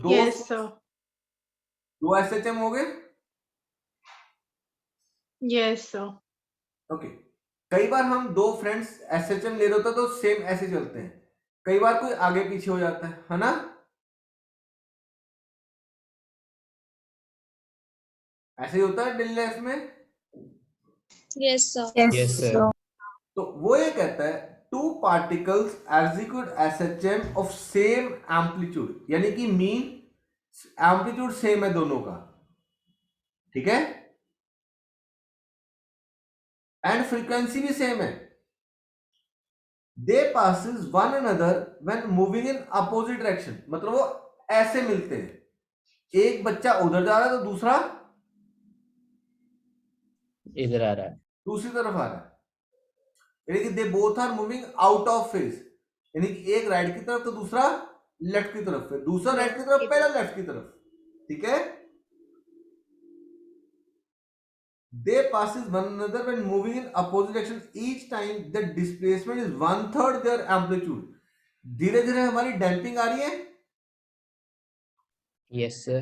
दो Yes, sir. दो SHM हो गए। Yes, sir. ओके, कई बार हम दो फ्रेंड्स एसएचएम ले रहे होते हैं तो सेम ऐसे चलते हैं, कई बार कोई आगे पीछे हो जाता है ना? ऐसे ही होता है डेली लाइफ में। Yes, sir. Yes, sir. तो वो ये कहता है two particles execute SHM of same amplitude, यानी कि मीन एम्पलीट्यूड सेम है दोनों का, ठीक है, एंड फ्रीक्वेंसी भी सेम है। They passes one another when moving in opposite direction, मतलब वो ऐसे मिलते हैं, एक बच्चा उधर जा रहा है तो दूसरा इधर आ रहा है। दूसरी तरफ आ रहा है, यानी कि they both are moving out of phase, यानी कि एक राइट की तरफ तो दूसरा लेफ्ट की तरफ, फिर दूसरा राइट की तरफ, पहला लेफ्ट की तरफ, ठीक है। They passes one another when moving in opposite directions. Each time the displacement is 1/3 their amplitude. धीरे धीरे हमारी डैम्पिंग आ रही है, Yes, sir.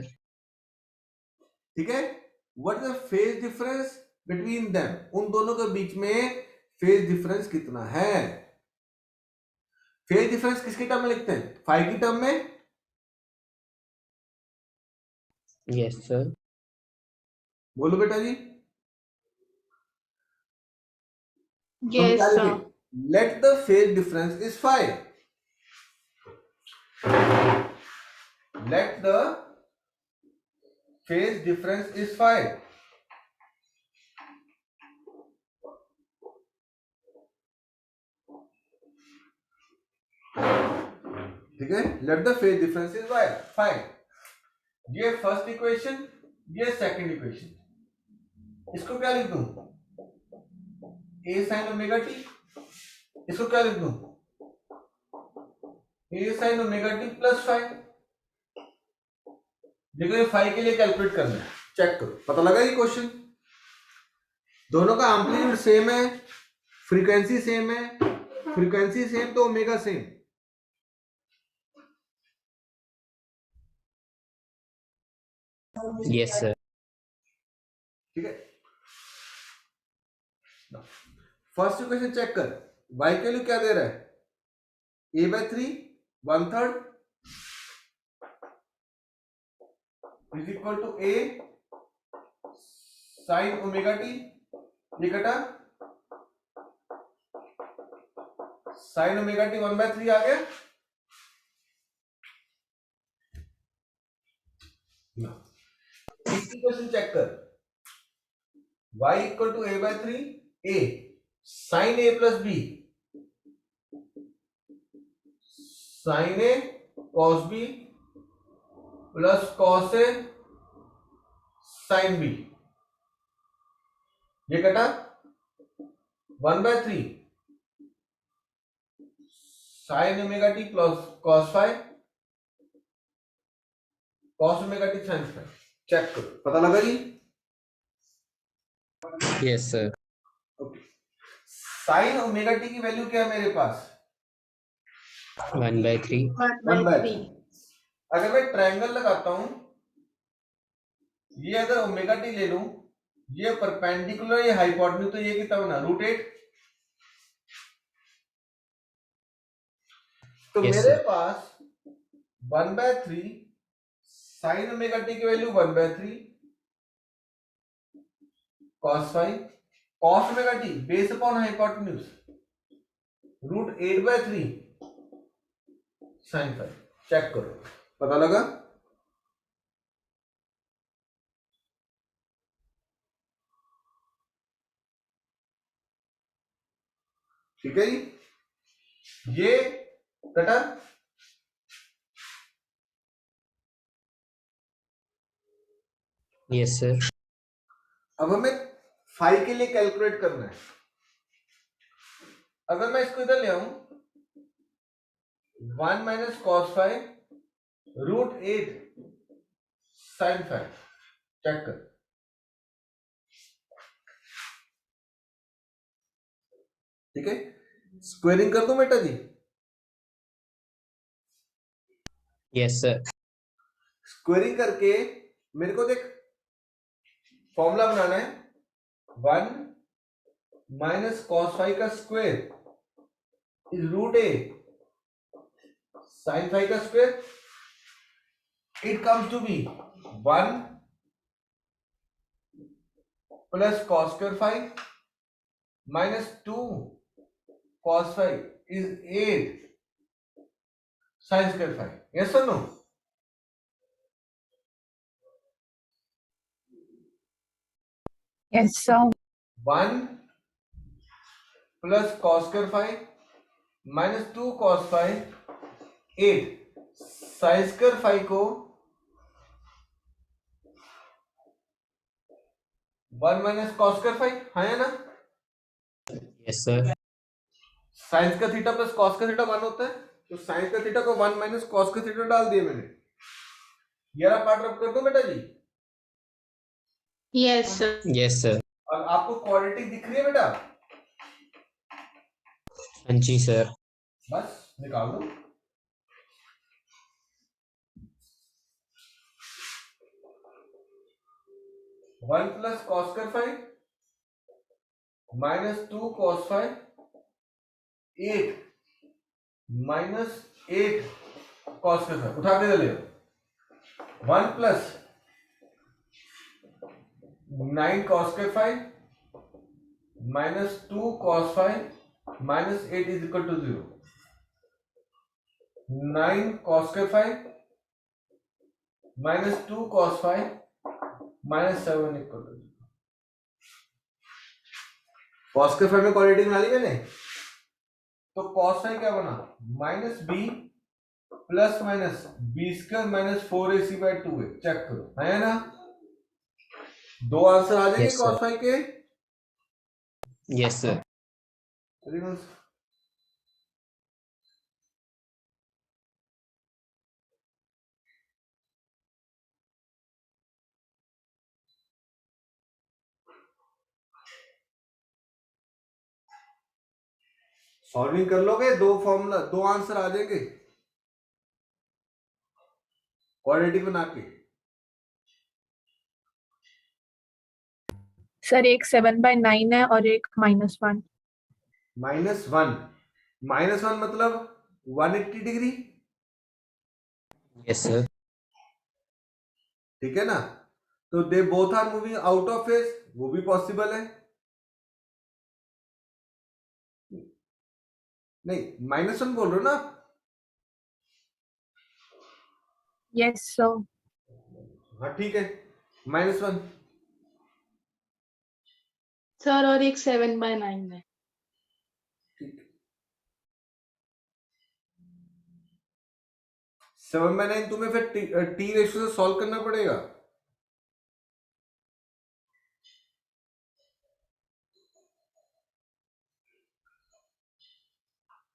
ठीक है। What is the phase difference between them? उन दोनों के बीच में फेज डिफरेंस कितना है? फेज डिफरेंस किसके टर्म में लिखते हैं? फाई की टर्म में। Yes, sir. बोलो बेटा जी। Yes, sir. Let the phase difference is phi. Let the phase difference is phi. ठीक है, let the phase difference is phi. ये फर्स्ट इक्वेशन, ये सेकंड इक्वेशन, इसको क्या लिख दूं? A sine omega t. इसको क्या लिख दूं? A sine omega t plus phi. देखो ये फाई के लिए कैलकुलेट करना है, चेक करो, पता लगा ये क्वेश्चन। दोनों का एम्पलीट्यूड सेम है, फ्रीक्वेंसी सेम है, फ्रीक्वेंसी सेम तो ओमेगा सेम। Yes, sir. ठीक है, फर्स्ट इक्वेशन चेक कर, y के लिए क्या दे रहा है? a/3 1/3 is equal to a sine omega t, ये कटा साइन ओमेगा टी 1/3 आ गया। इक्वेशन चेक कर, y equal to a/3 a sine a plus b sine a cos b plus cos a sine b, ये कटा 1/3 sine omega t plus cos phi, cos omega t sine phi. Check करो, पता लगा जी? Yes, sir. Okay, sine omega t की value क्या है मेरे पास? 1/3. 1/3. अगर मैं ट्रायंगल लगाता हूं, ये अगर ओमेगा टी ले लूं, ये परपेंडिकुलर, ये हाइपोटेन्यूज, तो ये कितना बना? √8। तो Yes, मेरे sir. पास 1/3 साइन ओमेगा टी की value 1/3 cos phi, cos omega t base upon hypotenuse √8/3 sine phi. Check करो, पता लगा? ठीक है जी, ये कटा, Yes, sir. अब हमें फाई के लिए कैलकुलेट करना है। अगर मैं इसको इधर ले आऊं, 1 minus cos phi √8 sine phi, check कर, ठीक है। स्क्वेयरिंग कर दूं बेटा जी? Yes, sir. स्क्वेयरिंग करके मेरे को देख फॉर्मूला बनाना है 1 माइनस कॉस फाइव का square is root a sine phi का square. It comes to be 1 plus cos square phi minus 2 cos 5 is 8 sin square 5. Yes or no? Yes, sir. 1 plus cos square 5 minus 2 cos 5 8 sin square 5 को 1 minus cos square 5 हाँ या ना. Yes, sir. Science का theta plus cos का theta 1 होता है, तो science का थीटा को 1 माइनस कॉस का थीटा डाल दिए मैंने. ये वाला पार्ट रब कर दो बेटा जी. Yes, sir. Yes, sir. और आपको क्वाड्रेटिक दिख रही है बेटा. हाँ जी सर. बस निकाल दो. One plus cos square 5 minus 2 cos 5 8 minus 8 cos square 5 उठा के ले लो. 1 plus 9 cos square 5 minus 2 cos 5 minus 8 is equal to 0. 9 cos square 5 minus 2 cos 5 minus 7 equal to 0. Cos square 5 में क्वाड्रेटिक बना ली मैंने, तो कॉस फाइव क्या बना minus b plus minus b square minus 4ac by 2 है. चेक करो है ना. दो आंसर आ जाएंगे Yes, sir. कॉस फाइव के. Yes, sir. सॉल्विंग कर लोगे, दो फॉर्मूला दो आंसर आ जाएंगे क्वाड्रेटिक बना के. सर एक 7/9 है और एक -1. -1 मतलब 180 डिग्री. Yes, sir. ठीक है ना. तो they both are moving out of phase, वो भी पॉसिबल है. नहीं -1 बोल रहे हो ना. Yes, sir. हाँ ठीक है -1. सर और एक 7/9 है. ठीक है 7/9 तुम्हें फिर टी रेशियो से सॉल्व करना पड़ेगा.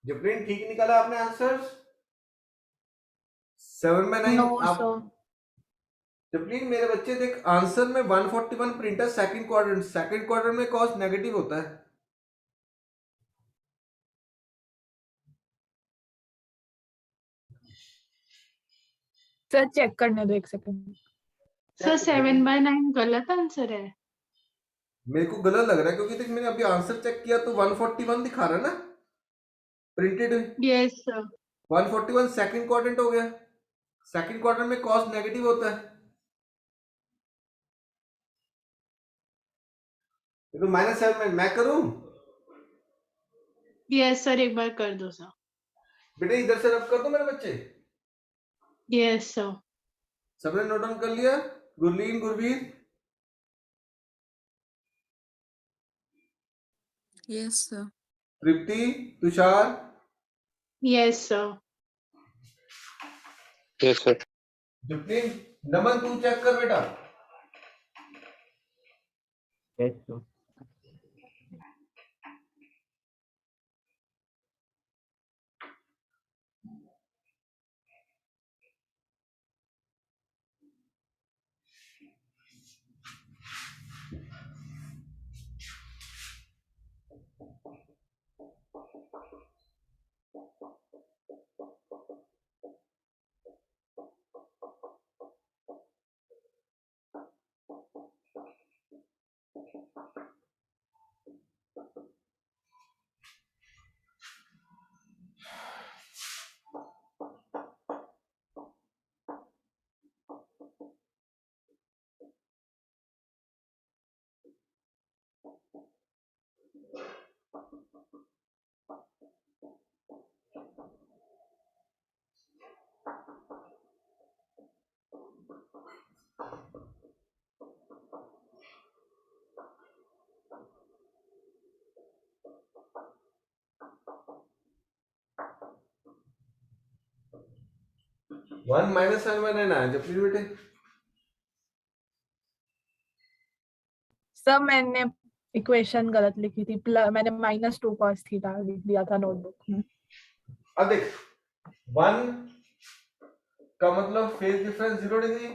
जबरीन ठीक निकाला आपने आंसर. 7/9 No, आप sir. जबरीन मेरे बच्चे देख आंसर में 141 प्रिंट है. सेकंड क्वाड्रेंट में कॉस नेगेटिव होता है. सर चेक करने दो एक सेकंड. सर 7/9 गलत आंसर है. मेरे को गलत लग रहा है क्योंकि देख मैंने अभी आंसर चेक किया तो 141 दिखा रहा है ना printed. Yes, sir. 141 second quadrant हो गया. सेकंड क्वाड्रेंट में कॉस नेगेटिव होता है. ये तो -7 मैं करूं. Yes, सर एक बार कर दो सर. बेटे इधर से रब कर दो मेरे बच्चे. Yes, sir. सबने नोट डाउन कर लिया. गुरलीन गुरवीर. Yes, sir. तृप्ति Tushar. Yes, sir. Yes, sir. जबरीन नमन तू चेक कर बेटा. Yes, sir. 1 minus sine by 9 आया जब प्लीज बेटे। सर मैंने इक्वेशन गलत लिखी थी, मैंने -2 cos थीटा लिख दिया था नोटबुक में। अब देख 1 का मतलब phase difference 0 degree,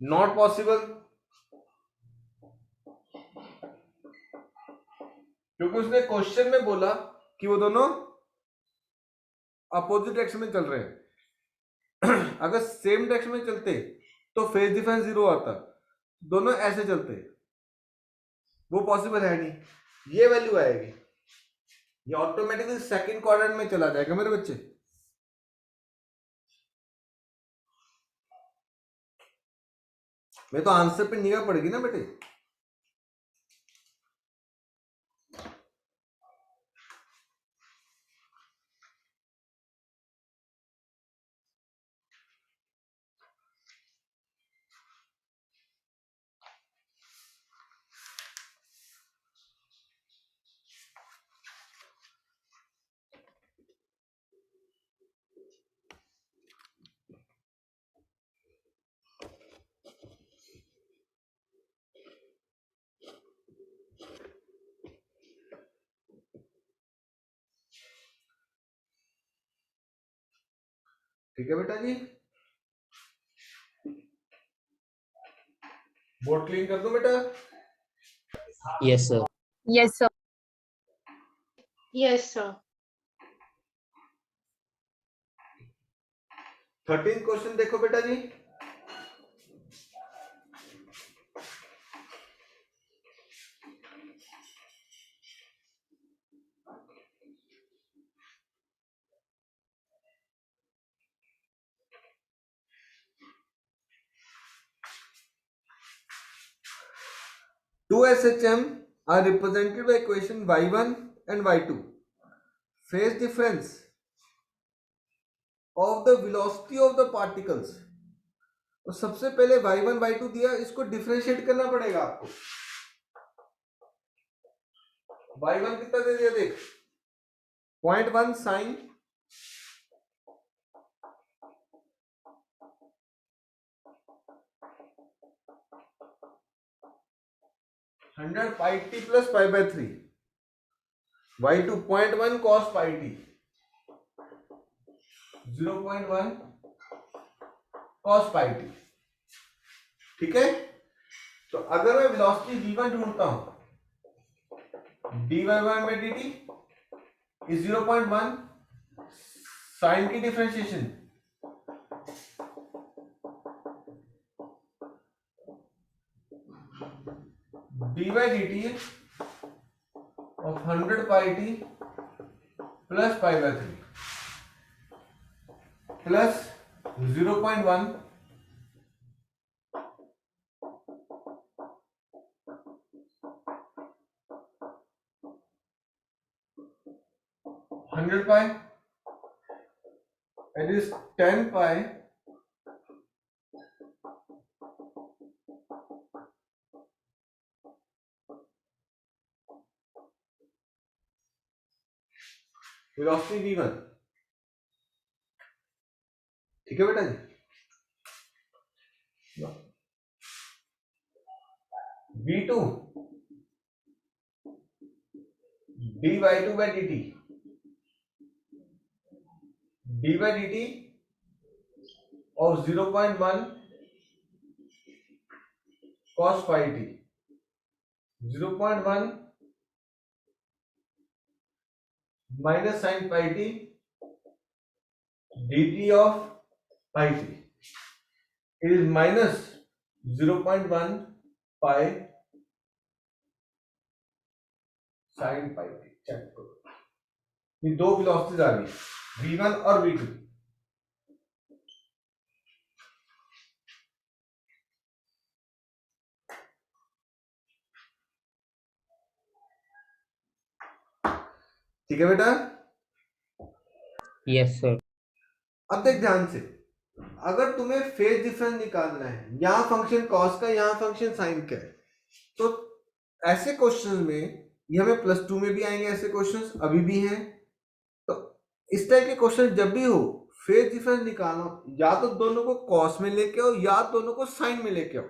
not possible, क्योंकि उसने क्वेश्चन में बोला कि वो दोनों अपोजिट डायरेक्शन में चल रहे हैं। अगर सेम डायरेक्शन में चलते तो फेज डिफरेंस 0 आता, दोनों ऐसे चलते, वो पॉसिबल है नहीं। ये वैल्यू आएगी, ये ऑटोमेटिकली सेकंड क्वाड्रेंट में चला जाएगा मेरे बच्चे। मैं तो आंसर पे निगाह पड़ेगी ना बेटे। ठीक है बेटा जी, बोर्ड क्लीन कर दो बेटा। Yes, sir. Yes sir. Yes, sir. 13 question देखो बेटा जी। Two SHM are represented by equation y1 and y2. Phase difference of the velocity of the particles. तो सबसे पहले y1 y2 दिया, इसको डिफरेंशिएट करना पड़ेगा आपको। y1 कितना दे दिया देख, 0.1 sine 100 pi t plus pi by 3, y2 0.1 cos pi t, 0.1 cos pi t. ठीक है, तो अगर मैं वेलोसिटी v1 ढूंढता हूं, dy1 by dt is 0.1 sine की differentiation dy dt of 100 pi t plus pi by 3 plus 0.1 100 pi, it is 10 pi velocity v1। ठीक है बेटा जी, v2 dy2 by dt, dy dt of 0.1 cos phi t, 0.1 minus sin pi t dt of pi t is minus 0.1 pi sin pi t। Check करो, ये दो velocities आ रही है, v1 और v2। ठीक है बेटा, Yes, sir. अब देख ध्यान से, अगर तुम्हें फेज डिफरेंस निकालना है, यहां फंक्शन कॉस का, यहां फंक्शन साइन का है, तो ऐसे क्वेश्चंस में, ये हमें +2 में भी आएंगे ऐसे क्वेश्चंस, अभी भी हैं। तो इस टाइप के क्वेश्चन जब भी हो, फेज डिफरेंस निकालना, या तो दोनों को कॉस में लेके आओ या दोनों को साइन में लेके आओ।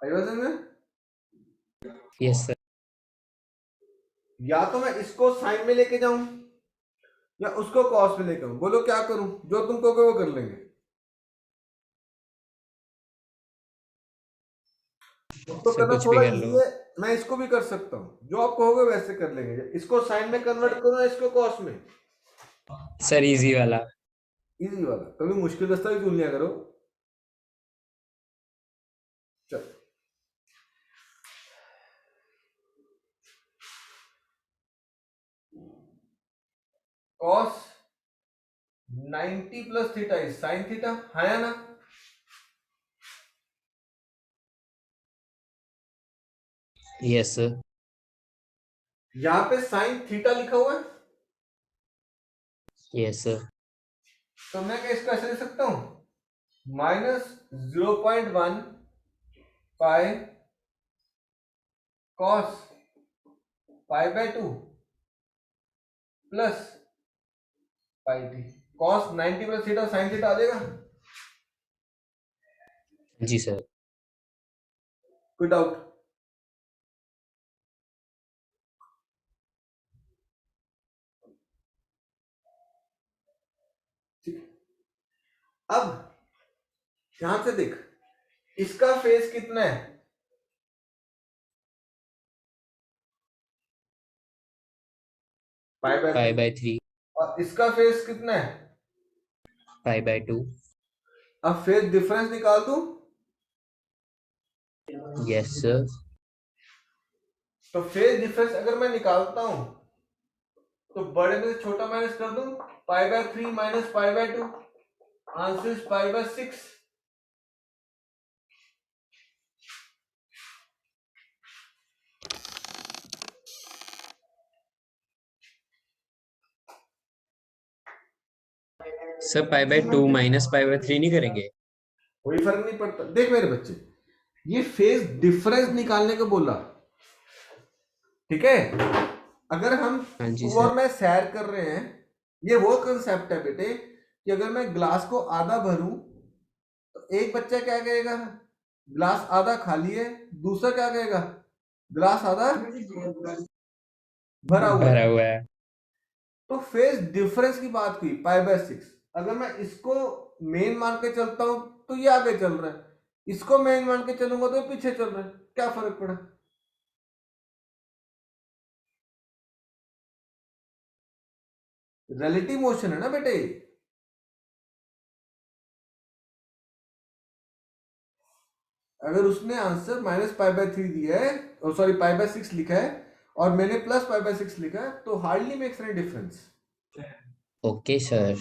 आई बात समझ में? Yes, sir. या तो मैं इसको साइन में लेके जाऊं या उसको कॉस में लेके आऊं। बोलो क्या करूं? जो तुम कहोगे वो कर लेंगे। तो Sir, करना कुछ भी थोड़ा कर इजी लो। है, मैं इसको भी कर सकता हूं, जो आप कहोगे वैसे कर लेंगे। इसको साइन में कन्वर्ट करो या इसको कॉस में? Sir, easy वाला। इजी वाला। कभी मुश्किल रास्ता भी चुन लिया करो। चलो cos 90 plus theta is sine theta, है ना? Yes, sir. यहां पे साइन थीटा लिखा हुआ है, Yes, sir. तो मैं क्या इसको ऐसे लिख सकता हूं, -0.1 पाई कॉस पाई/2 plus pi t. Cos 90 plus theta sine theta आ जाएगा। जी सर। कोई डाउट? ठीक। अब ध्यान से देख, इसका फेस कितना है? पाई/3। और इसका फेस कितना है? पाई/2। अब फेस डिफरेंस निकाल दूं? Yes, sir. तो फेस डिफरेंस अगर मैं निकालता हूं तो बड़े में से छोटा माइनस कर दूं, पाई/3 माइनस पाई/2, आंसर इज पाई/6। सर पाई/2 माइनस पाई/3 नहीं करेंगे? कोई फर्क नहीं पड़ता। देख मेरे बच्चे, ये फेस डिफरेंस निकालने को बोला, ठीक है? अगर हम हाँ जी तू सर। और मैं सैर कर रहे हैं, ये वो कंसेप्ट है बेटे कि अगर मैं ग्लास को आधा भरूं तो एक बच्चा क्या कहेगा, ग्लास आधा खाली है, दूसरा क्या कहेगा, ग्लास आधा भरा हुआ भरा है। हुआ है। तो फेस डिफरेंस की बात हुई पाई/6। अगर मैं इसको मेन मान के चलता हूं तो ये आगे चल रहा है, इसको मेन मान के चलूंगा तो ये पीछे चल रहा है, क्या फर्क पड़ा? रिलेटिव मोशन है ना बेटे। अगर उसने आंसर -पाई/3 दिया है, सॉरी पाई/6 लिखा है और मैंने प्लस पाई/6 लिखा है, तो hardly makes any difference. Okay sir.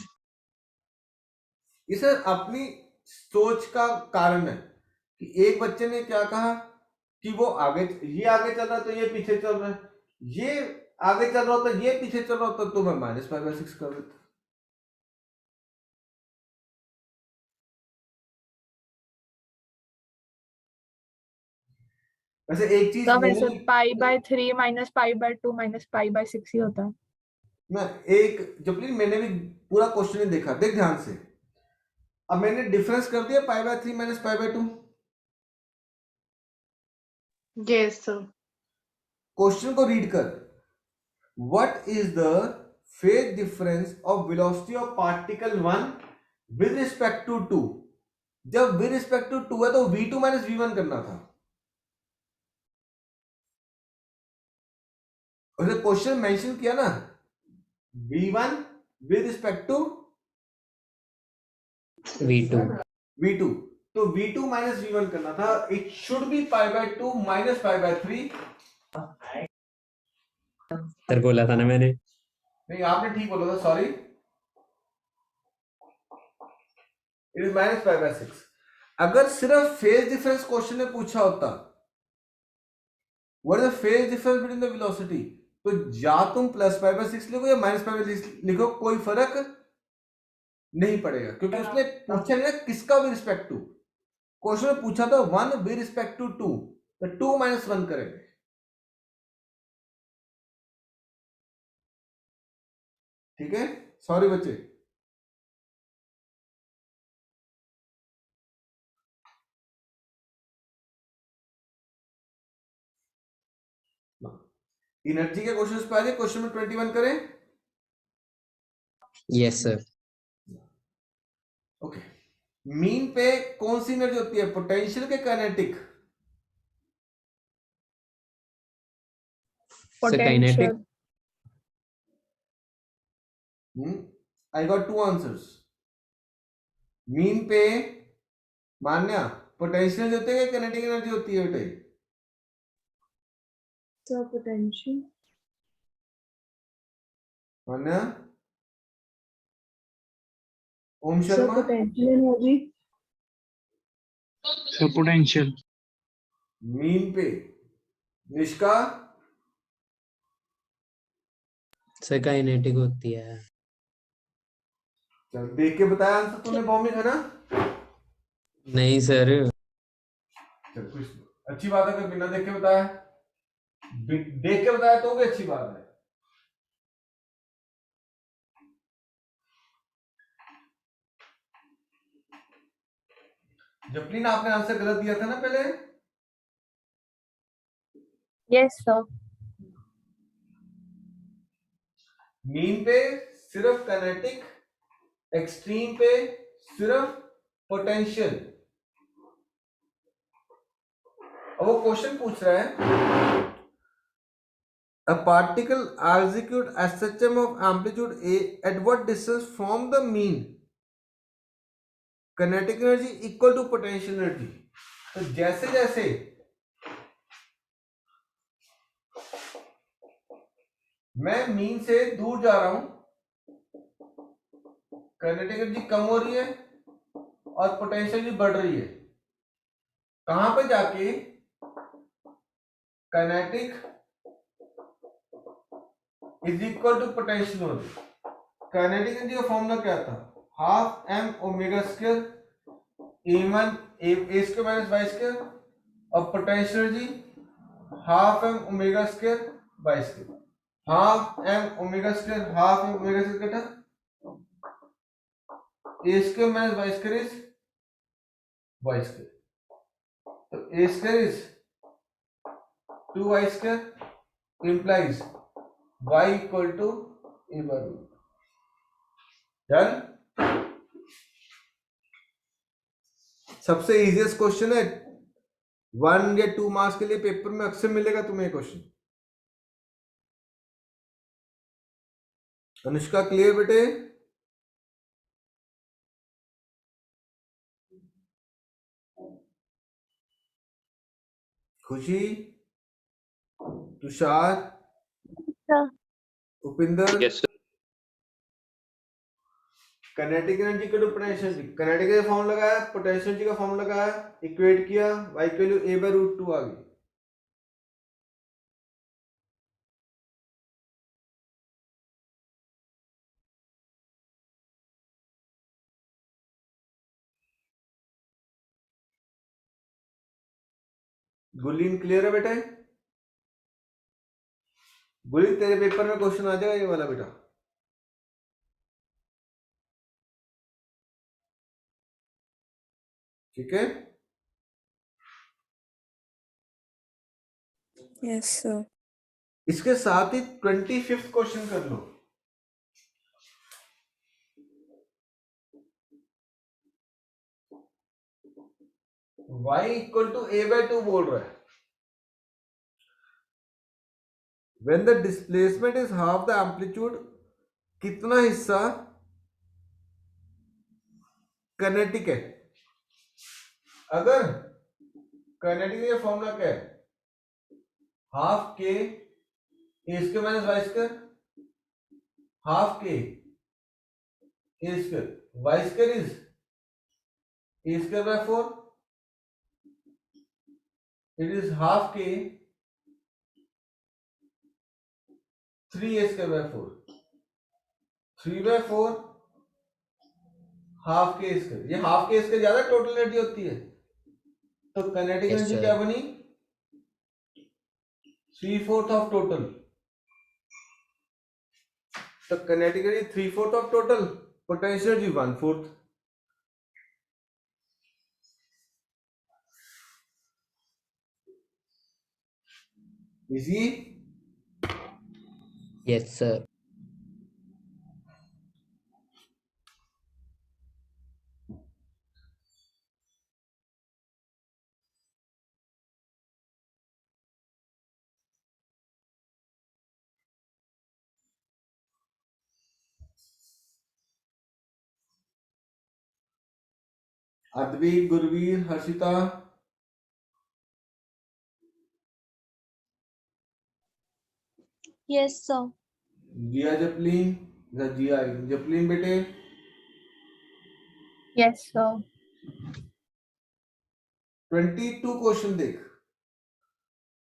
ये सर अपनी सोच का कारण है कि एक बच्चे ने क्या कहा कि वो आगे, ये आगे चल रहा है तो ये पीछे चल रहा है, ये आगे चल रहा होता ये पीछे चल रहा होता, तो मैं -पाई/6 कर देता। वैसे एक चीज तब मैंने ऐसे भी, पाई/3 माइनस पाई/2 माइनस पाई/6 ही होता है। मैं एक जब मैंने भी पूरा क्वेश्चन नहीं देखा, देख ध्यान से। अब मैंने डिफरेंस कर दिया पाई/3 माइनस पाई/2। Yes sir. क्वेश्चन को रीड कर। What is the phase difference of velocity of particle 1 with respect to 2? जब विद रिस्पेक्ट टू 2 है तो v2 माइनस v1 करना था। उसे क्वेश्चन मेंशन किया ना, v1 with respect to V2। v2, तो v2 माइनस v1 करना था। इट शुड बी पाई/2 माइनस पाई/3। सर बोला था ना मैंने। नहीं, आपने ठीक बोला था, सॉरी। It is -पाई/6। अगर सिर्फ फेज डिफरेंस क्वेश्चन में पूछा होता, what is the phase difference between the velocity, तो या तुम +पाई/6 लिखो या -पाई/6 लिखो, कोई फर्क नहीं पड़ेगा, क्योंकि उसने पूछा नहीं ना किसका विद रिस्पेक्ट टू। क्वेश्चन में पूछा था 1 विद रिस्पेक्ट टू 2, तो 2 - 1 करेंगे। ठीक है, सॉरी बच्चे, एनर्जी के क्वेश्चन पे आ जाए। क्वेश्चन नंबर 21 करें। Yes sir. ओके, मीन पे कौन सी एनर्जी होती है, पोटेंशियल के kinetic? Sir potential. Kinetic. I got two answers. Mean पे मान्या पोटेंशियल होती है, काइनेटिक एनर्जी होती है बेटे? Sir potential. Manya, Om sir Sharma, potential energy. Sir potential. Mean पे निष्का, सर काइनेटिक होती है। चल देख के बताया आंसर तूने भौमिक, है ना? नहीं सर। चल कुछ अच्छी बात है, अगर बिना देख के बताया, देख के बताया तो भी अच्छी बात है। जपलीन, आपने आंसर गलत दिया था ना पहले? Yes sir. मीन पे सिर्फ काइनेटिक, एक्सट्रीम पे सिर्फ पोटेंशियल। अब वो क्वेश्चन पूछ रहा है, a particle execute SHM of amplitude A at what distance from the mean? Kinetic energy equal to potential energy। तो जैसे जैसे मैं मीन से दूर जा रहा हूं, काइनेटिक एनर्जी कम हो रही है और पोटेंशियल एनर्जी बढ़ रही है। कहां पे जाके kinetic is equal to potential energy. Kinetic energy का फॉर्मूला क्या था? हाफ एम ओमेगा स्क्वायर ए1 a square minus y square, और potential energy half m omega square y square. Half m omega square, half m omega square क्या था? A square minus y square is y square. तो a square is 2y square implies y equal to a by root। Done? सबसे easiest question है, 1 या 2 marks के लिए paper में अक्सर मिलेगा तुम्हें क्वेश्चन। अनुष्का क्लियर बेटे? खुशी, Tushar, Upinder, yes sir. Kinetic energy का पोटेंशियल एनर्जी, काइनेटिक का फॉर्मूला लगाया, पोटेंशियल एनर्जी का फॉर्मूला लगाया, इक्वेट किया, y की वैल्यू a by root 2 आ गई। गुलीन क्लियर है बेटे? गुलीन तेरे पेपर में क्वेश्चन आ जाएगा ये वाला बेटा। ठीक है? Yes, sir. इसके साथ ही 25th क्वेश्चन कर लो। y equal to a by 2 बोल रहा है। When the displacement is half the amplitude, कितना हिस्सा काइनेटिक है? अगर काइनेटिक का फॉर्मूला क्या है? Half k a square minus y square, half k a square y square is a square by 4, it is half k 3 a square by 4, 3 by 4 half k square. ये half k square ज्यादा total energy होती है, तो kinetic Yes, energy sir. क्या बनी? 3/4 of total. तो kinetic energy 3/4 of total, potential energy 1/4. Easy? yes sir. Advik, Gurvir, Harshita, Yes, sir. जिया जपलीन, जिया जपलीन बेटे, Yes, sir. 22 question देख.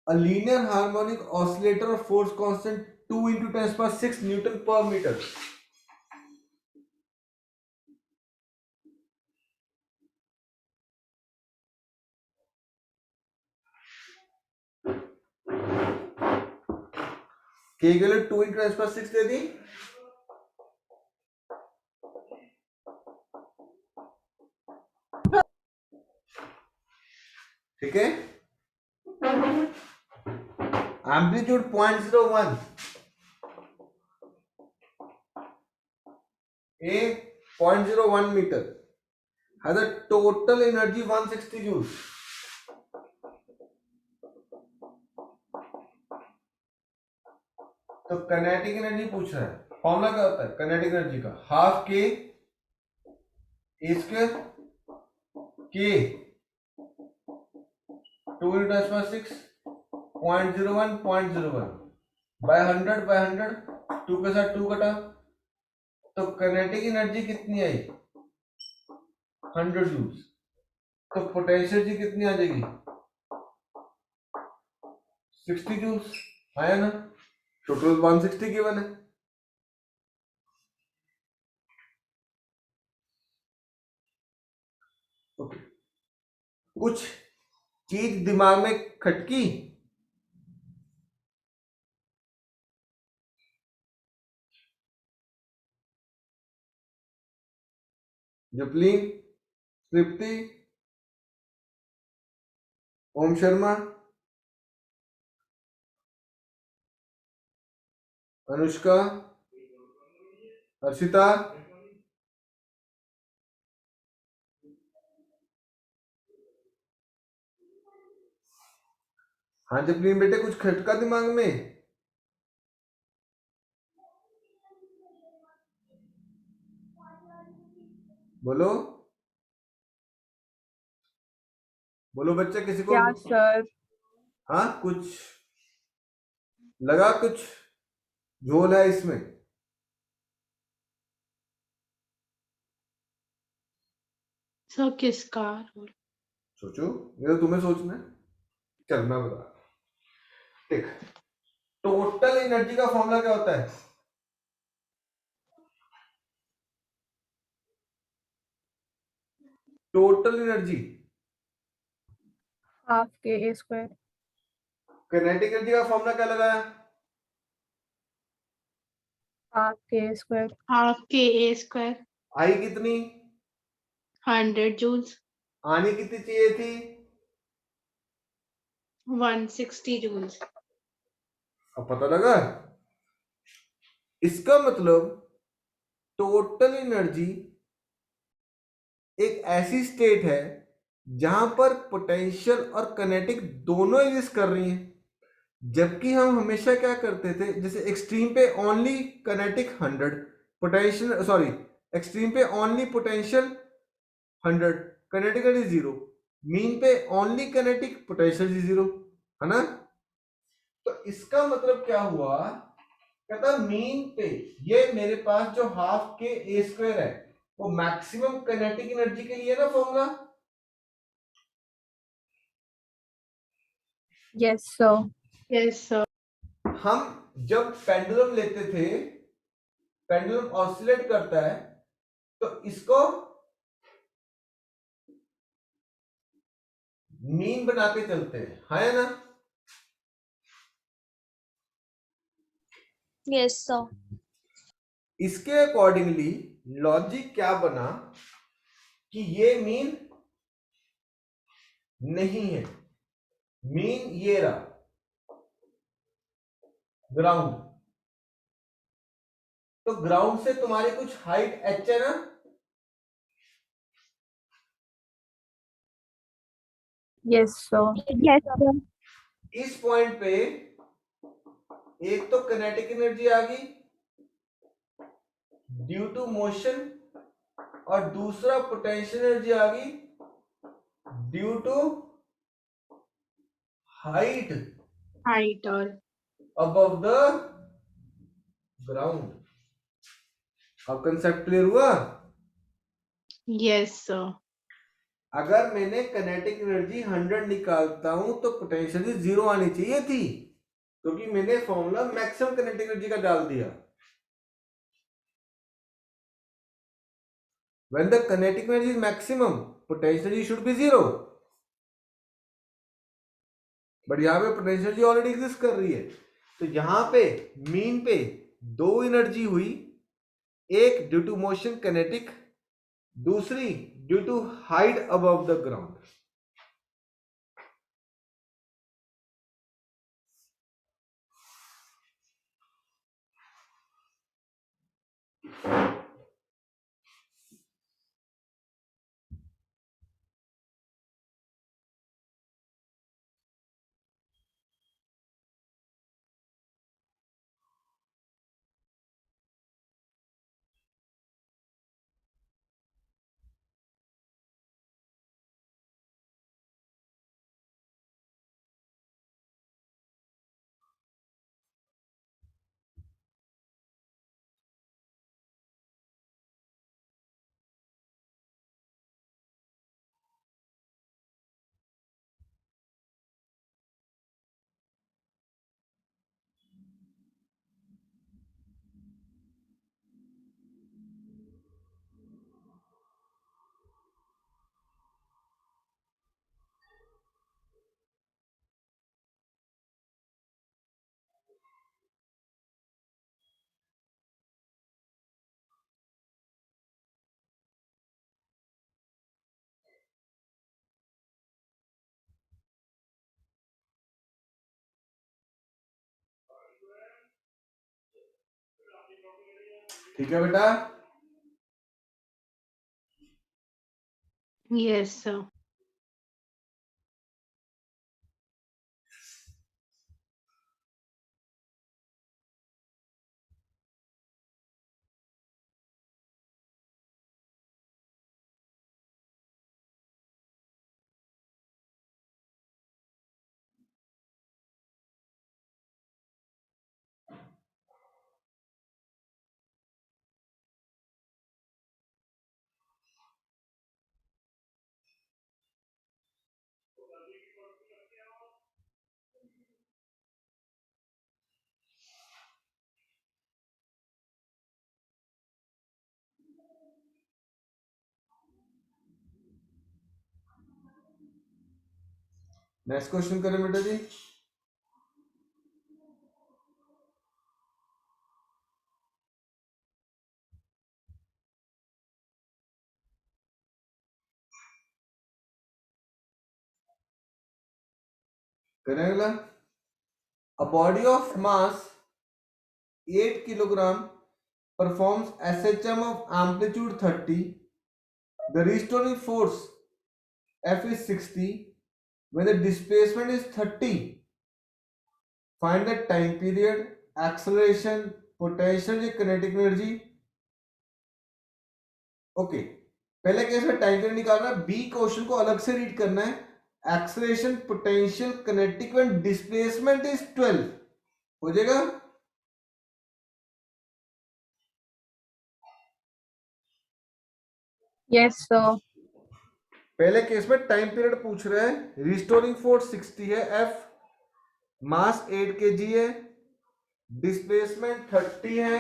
A linear harmonic oscillator of force constant 2 into 10⁶ Newton per meter. K की value 2 into 10⁶ दे दी. ठीक है. Amplitude 0.01, a 0.01 meter has a total energy 160 joules. तो kinetic energy पूछ रहा है. Formula क्या होता है काइनेटिक एनर्जी का? हाफ के ए स्क्वायर के 2 into 10⁶ 0.01 बाय 100 2 के साथ 2 कटा. तो काइनेटिक एनर्जी कितनी आई? 100 जूल्स. तो पोटेंशियल एनर्जी कितनी आ जाएगी? 60 जूल्स. आया ना? टोटल 160 गिवन है. ओके. कुछ चीज दिमाग में खटकी? जपलीन, तृप्ति, ओम शर्मा, अनुष्का, हर्षिता, हाँ जपलीन बेटे कुछ खटका दिमाग में? बोलो बोलो बच्चा, किसी को? Yeah, sir. हाँ कुछ लगा? कुछ झोल है इसमें? सर किसका? सोचो, ये तो तुम्हें सोचना है. चल मैं बता. देख, टोटल एनर्जी का फॉर्मूला क्या होता है? Total energy half k a square. Kinetic energy का फॉर्मूला क्या लगाया? Half k a square. Half k a square आई कितनी? 100 जूल्स. आनी कितनी चाहिए थी? 160 जूल्स. अब पता लगा? इसका मतलब टोटल एनर्जी एक ऐसी स्टेट है जहां पर पोटेंशियल और काइनेटिक दोनों एग्जिस्ट कर रही हैं. जबकि हम हमेशा क्या करते थे, जैसे एक्सट्रीम पे only kinetic 100, potential sorry extreme पे only potential 100, kinetic energy 0, mean पे ओनली काइनेटिक पोटेंशियल 0, है ना? तो इसका मतलब क्या हुआ? कहता मीन पे ये मेरे पास जो हाफ के ए स्क्वायर है वो मैक्सिमम काइनेटिक एनर्जी के लिए ना formula. Yes, sir. Yes sir. हम जब पेंडुलम लेते थे, पेंडुलम ऑसिलेट करता है तो इसको मीन बना के चलते हैं, है ना? Yes, sir. इसके अकॉर्डिंगली लॉजिक क्या बना कि ये मीन नहीं है, मीन ये रहा ग्राउंड। तो ग्राउंड से तुम्हारी कुछ हाइट h है ना, Yes, sir. Yes, sir. इस पॉइंट पे एक तो किनेटिक एनर्जी आ गई ड्यू टू मोशन, और दूसरा पोटेंशियल एनर्जी आ गई due to height Height or above the ground. अब कंसेप्ट क्लियर हुआ? yes, sir. अगर मैंने किनेटिक एनर्जी 100 निकालता हूं तो पोटेंशियल एनर्जी 0 आनी चाहिए थी, क्योंकि मैंने फॉर्मूला मैक्सिमम किनेटिक एनर्जी का डाल दिया। When the kinetic energy is maximum, potential energy should be 0. But यहाँ पे पोटेंशियल एनर्जी ऑलरेडी एग्जिस्ट कर रही है, तो यहाँ पे मीन पे दो एनर्जी हुई, एक ड्यू टू मोशन किनेटिक, दूसरी due to height above the ground. ठीक है बेटा? Yes, sir. नेक्स्ट क्वेश्चन करें बेटा जी। करें अगला। A body of mass 8 kilogram performs SHM of amplitude 30. The restoring force F is 60. When the displacement is 30, find the time period, acceleration, potential या kinetic energy. Okay, पहले case में time period निकालना है, B question को अलग से read करना है। Acceleration, potential, kinetic and displacement is 12 हो जाएगा। Yes, sir. पहले केस में टाइम पीरियड पूछ रहे हैं, रिस्टोरिंग फोर्स 60 है, एफ मास 8 kg है, डिस्प्लेसमेंट 30 है,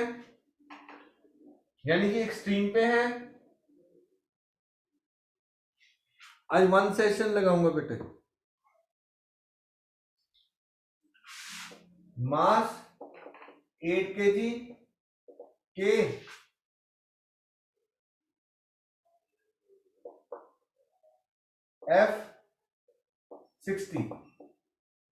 यानी कि एक्सट्रीम पे है। आज 1 सेशन लगाऊंगा बेटे। मास 8 kg, K F 60